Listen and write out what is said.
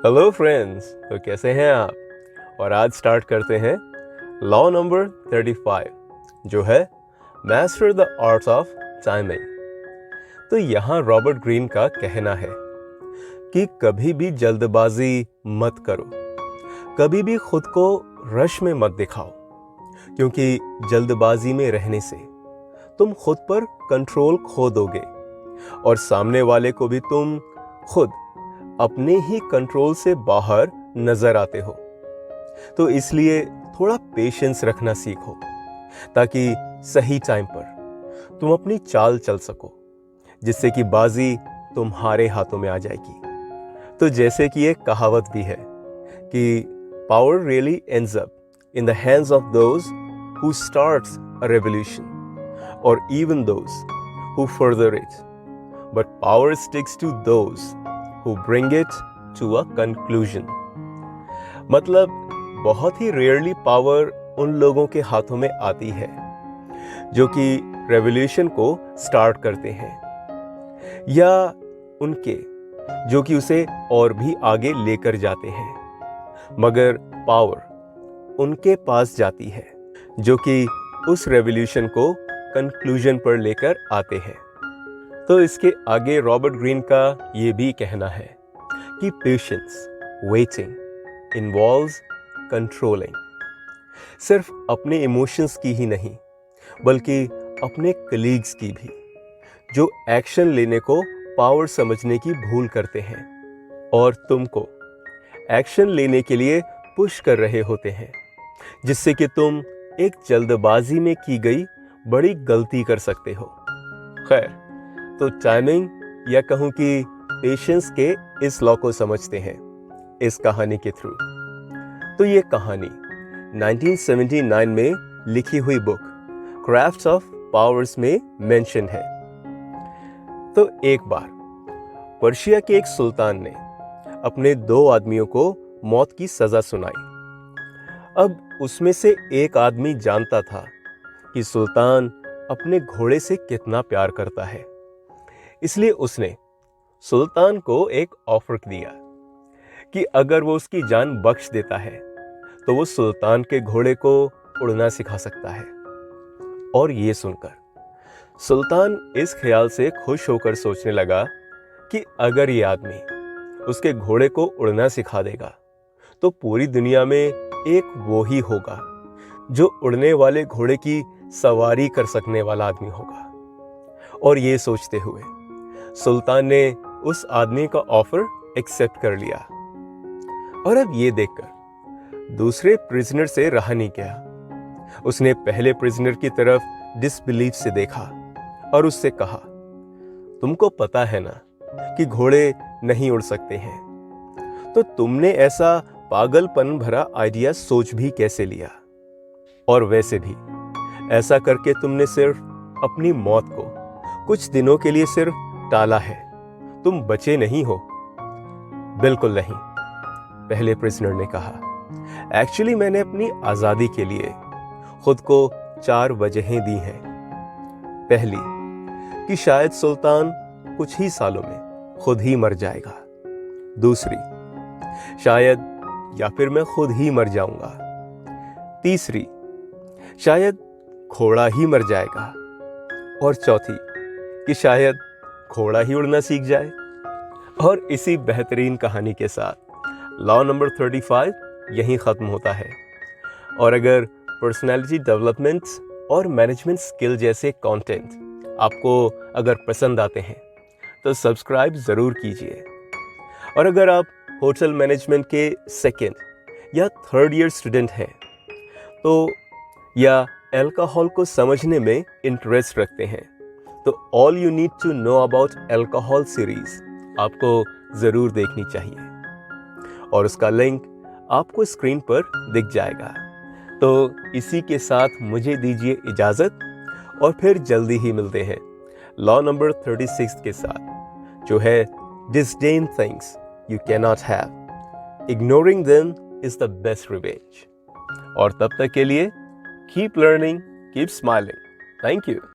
Hello friends, तो कैसे हैं आप। और आज स्टार्ट करते हैं लॉ नंबर 35 जो है master the art of timing. तो यहाँ रॉबर्ट ग्रीन का कहना है कि कभी भी जल्दबाजी मत करो, कभी भी खुद को रश में मत दिखाओ, क्योंकि जल्दबाजी में रहने से तुम खुद पर कंट्रोल खो दोगे और सामने वाले को भी तुम खुद अपने ही कंट्रोल से बाहर नजर आते हो। तो इसलिए थोड़ा पेशेंस रखना सीखो ताकि सही टाइम पर तुम अपनी चाल चल सको, जिससे कि बाजी तुम्हारे हाथों में आ जाएगी। तो जैसे कि एक कहावत भी है कि power really ends up in the hands of those who starts a revolution और even those who further it, but power sticks to those who bring it to a conclusion। मतलब बहुत ही रेयरली पावर उन लोगों के हाथों में आती है जो कि रेवोल्यूशन को स्टार्ट करते हैं, या उनके जो कि उसे और भी आगे लेकर जाते हैं, मगर पावर उनके पास जाती है जो कि उस रेवोल्यूशन को कंक्लूजन पर लेकर आते हैं। तो इसके आगे रॉबर्ट ग्रीन का ये भी कहना है कि पेशेंस वेटिंग इन्वॉल्व्स कंट्रोलिंग, सिर्फ अपने इमोशंस की ही नहीं बल्कि अपने कलीग्स की भी, जो एक्शन लेने को पावर समझने की भूल करते हैं और तुमको एक्शन लेने के लिए पुश कर रहे होते हैं, जिससे कि तुम एक जल्दबाजी में की गई बड़ी गलती कर सकते हो। खैर, तो टाइमिंग या कहूं कि पेशेंस के इस लॉ को समझते हैं इस कहानी के थ्रू। तो ये कहानी 1979 में लिखी हुई बुक क्राफ्ट्स ऑफ पावर्स में मेंशन है। तो एक बार पर्शिया के एक सुल्तान ने अपने 2 आदमियों को मौत की सजा सुनाई। अब उसमें से एक आदमी जानता था कि सुल्तान अपने घोड़े से कितना प्यार करता है, इसलिए उसने सुल्तान को एक ऑफर दिया कि अगर वो उसकी जान बख्श देता है तो वो सुल्तान के घोड़े को उड़ना सिखा सकता है। और ये सुनकर सुल्तान इस ख्याल से खुश होकर सोचने लगा कि अगर ये आदमी उसके घोड़े को उड़ना सिखा देगा तो पूरी दुनिया में एक वो ही होगा जो उड़ने वाले घोड़े की सवारी कर सकने वाला आदमी होगा। और ये सोचते हुए सुल्तान ने उस आदमी का ऑफर एक्सेप्ट कर लिया। और अब ये देखकर दूसरे प्रिजनर से रहा नहीं गया। उसने पहले प्रिजनर की तरफ डिसबिलीफ से देखा और उससे कहा, तुमको पता है ना कि घोड़े नहीं उड़ सकते हैं, तो तुमने ऐसा पागलपन भरा आइडिया सोच भी कैसे लिया। और वैसे भी ऐसा करके तुमने सिर्फ अपनी मौत को कुछ दिनों के लिए सिर्फ टाला है, तुम बचे नहीं हो। बिल्कुल नहीं, पहले प्रिजनर ने कहा। एक्चुअली मैंने अपनी आजादी के लिए खुद को 4 वजहें दी हैं। पहली कि शायद सुल्तान कुछ ही सालों में खुद ही मर जाएगा। दूसरी, शायद या फिर मैं खुद ही मर जाऊंगा। तीसरी, शायद घोड़ा ही मर जाएगा। और चौथी कि शायद घोड़ा ही उड़ना सीख जाए। और इसी बेहतरीन कहानी के साथ लॉ नंबर 35 यहीं ख़त्म होता है। और अगर पर्सनालिटी डेवलपमेंट और मैनेजमेंट स्किल जैसे कंटेंट आपको अगर पसंद आते हैं तो सब्सक्राइब ज़रूर कीजिए। और अगर आप होटल मैनेजमेंट के 2nd या 3rd ईयर स्टूडेंट हैं तो या अल्कोहल को समझने में इंटरेस्ट रखते हैं तो all you need to know about alcohol series आपको ज़रूर देखनी चाहिए और उसका लिंक आपको स्क्रीन पर दिख जाएगा। तो इसी के साथ मुझे दीजिए इजाज़त और फिर जल्दी ही मिलते हैं लॉ नंबर 36 के साथ, जो है disdain things you can not have, ignoring them is the best revenge. और तब तक के लिए keep learning, keep smiling. Thank you.